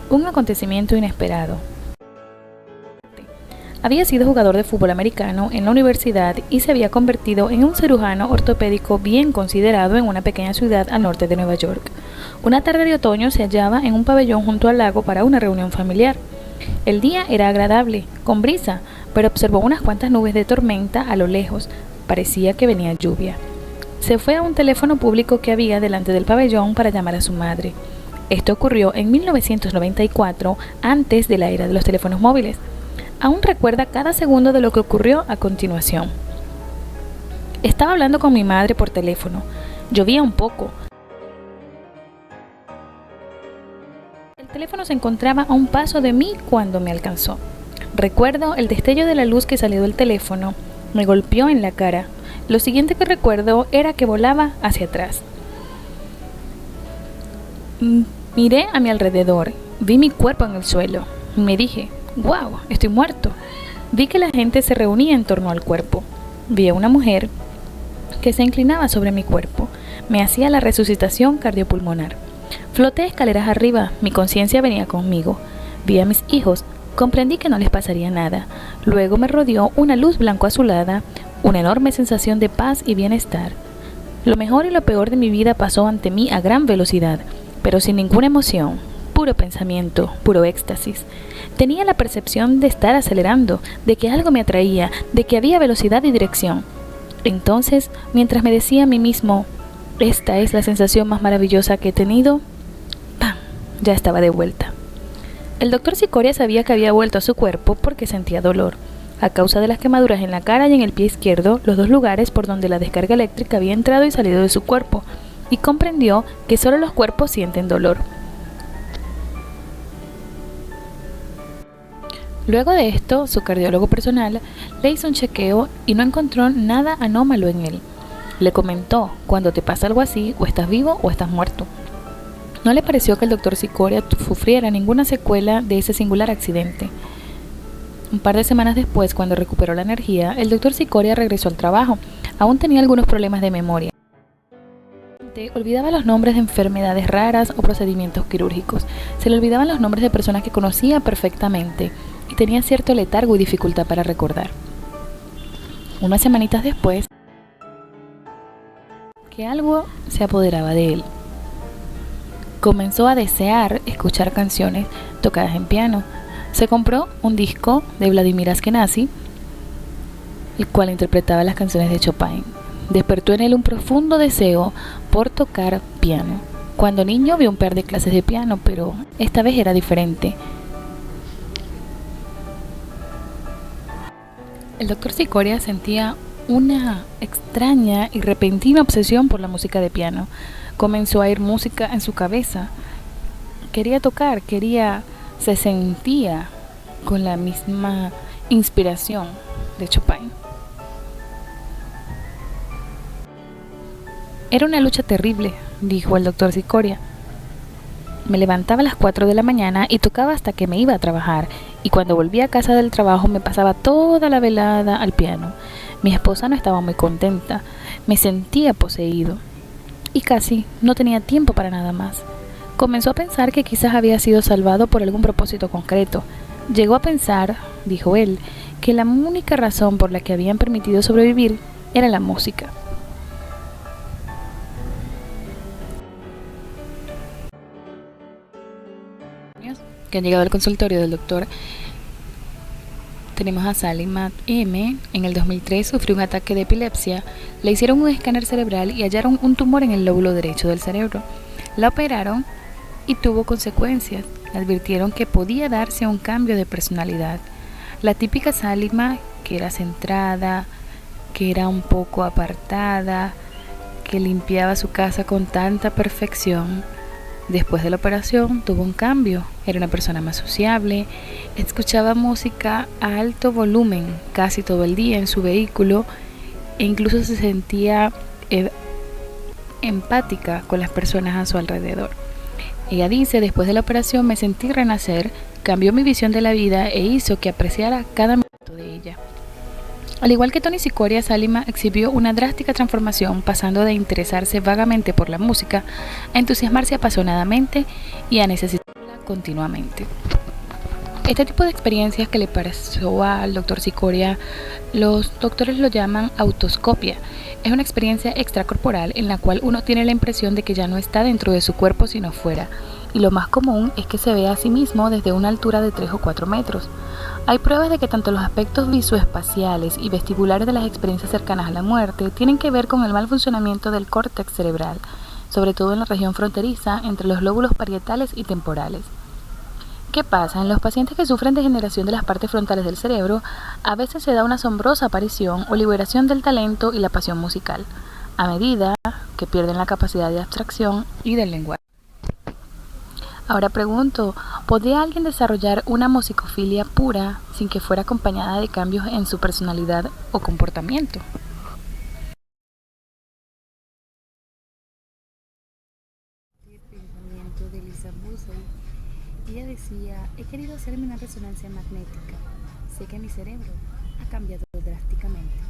un acontecimiento inesperado. Había sido jugador de fútbol americano en la universidad y se había convertido en un cirujano ortopédico bien considerado en una pequeña ciudad al norte de Nueva York. Una tarde de otoño se hallaba en un pabellón junto al lago para una reunión familiar. El día era agradable, con brisa, pero observó unas cuantas nubes de tormenta a lo lejos. Parecía que venía lluvia. Se fue a un teléfono público que había delante del pabellón para llamar a su madre. Esto ocurrió en 1994, antes de la era de los teléfonos móviles. Aún recuerda cada segundo de lo que ocurrió a continuación. Estaba hablando con mi madre por teléfono. Llovía un poco. El teléfono se encontraba a un paso de mí cuando me alcanzó. Recuerdo el destello de la luz que salió del teléfono. Me golpeó en la cara. Lo siguiente que recuerdo era que volaba hacia atrás. Miré a mi alrededor. Vi mi cuerpo en el suelo. Me dije: ¡wow! Estoy muerto. Vi que la gente se reunía en torno al cuerpo. Vi a una mujer que se inclinaba sobre mi cuerpo. Me hacía la resucitación cardiopulmonar. Floté escaleras arriba. Mi conciencia venía conmigo. Vi a mis hijos. Comprendí que no les pasaría nada. Luego me rodeó una luz blanco azulada, una enorme sensación de paz y bienestar. Lo mejor y lo peor de mi vida pasó ante mí a gran velocidad, pero sin ninguna emoción. Puro pensamiento, puro éxtasis. Tenía la percepción de estar acelerando, de que algo me atraía, de que había velocidad y dirección. Entonces, mientras me decía a mí mismo: esta es la sensación más maravillosa que he tenido, ¡pam!, ya estaba de vuelta. El doctor Cicoria sabía que había vuelto a su cuerpo porque sentía dolor, a causa de las quemaduras en la cara y en el pie izquierdo, los dos lugares por donde la descarga eléctrica había entrado y salido de su cuerpo, y comprendió que solo los cuerpos sienten dolor. Luego de esto, su cardiólogo personal le hizo un chequeo y no encontró nada anómalo en él. Le comentó: cuando te pasa algo así, o estás vivo o estás muerto. No le pareció que el doctor Cicoria sufriera ninguna secuela de ese singular accidente. Un par de semanas después, cuando recuperó la energía, el doctor Cicoria regresó al trabajo. Aún tenía algunos problemas de memoria. Olvidaba los nombres de enfermedades raras o procedimientos quirúrgicos. Se le olvidaban los nombres de personas que conocía perfectamente y tenía cierto letargo y dificultad para recordar. Unas semanitas después, que algo se apoderaba de él. Comenzó a desear escuchar canciones tocadas en piano. Se compró un disco de Vladimir Ashkenazy, el cual interpretaba las canciones de Chopin. Despertó en él un profundo deseo por tocar piano. Cuando niño vio un par de clases de piano, pero esta vez era diferente. El doctor Cicoria sentía una extraña y repentina obsesión por la música de piano. Comenzó a oír música en su cabeza. Quería tocar, se sentía con la misma inspiración de Chopin. Era una lucha terrible, dijo el doctor Cicoria. Me levantaba a las 4 de la mañana y tocaba hasta que me iba a trabajar, y cuando volvía a casa del trabajo me pasaba toda la velada al piano. Mi esposa no estaba muy contenta, me sentía poseído y casi no tenía tiempo para nada más. Comenzó a pensar que quizás había sido salvado por algún propósito concreto. Llegó a pensar, dijo él, que la única razón por la que habían permitido sobrevivir era la música. Que han llegado al consultorio del doctor. Tenemos a Salima M. En el 2003 sufrió un ataque de epilepsia. Le hicieron un escáner cerebral y hallaron un tumor en el lóbulo derecho del cerebro. La operaron y tuvo consecuencias. Le advirtieron que podía darse un cambio de personalidad. La típica Salima, que era centrada, que era un poco apartada, que limpiaba su casa con tanta perfección, después de la operación tuvo un cambio. Era una persona más sociable, escuchaba música a alto volumen casi todo el día en su vehículo e incluso se sentía empática con las personas a su alrededor. Ella dice: después de la operación me sentí renacer, cambió mi visión de la vida e hizo que apreciara cada minuto de ella. Al igual que Tony Cicoria, Salima exhibió una drástica transformación, pasando de interesarse vagamente por la música a entusiasmarse apasionadamente y a necesitar la continuamente. Este tipo de experiencias que le pasó al doctor Cicoria, los doctores lo llaman autoscopia. Es una experiencia extracorporal en la cual uno tiene la impresión de que ya no está dentro de su cuerpo sino fuera. Y lo más común es que se vea a sí mismo desde una altura de 3 o 4 metros. Hay pruebas de que tanto los aspectos visoespaciales y vestibulares de las experiencias cercanas a la muerte tienen que ver con el mal funcionamiento del córtex cerebral, sobre todo en la región fronteriza entre los lóbulos parietales y temporales. ¿Qué pasa? En los pacientes que sufren degeneración de las partes frontales del cerebro, a veces se da una asombrosa aparición o liberación del talento y la pasión musical, a medida que pierden la capacidad de abstracción y del lenguaje. Ahora pregunto, ¿podría alguien desarrollar una musicofilia pura sin que fuera acompañada de cambios en su personalidad o comportamiento? El pensamiento de Lisa Buzzell. Ella decía, he querido hacerme una resonancia magnética. Sé que mi cerebro ha cambiado drásticamente.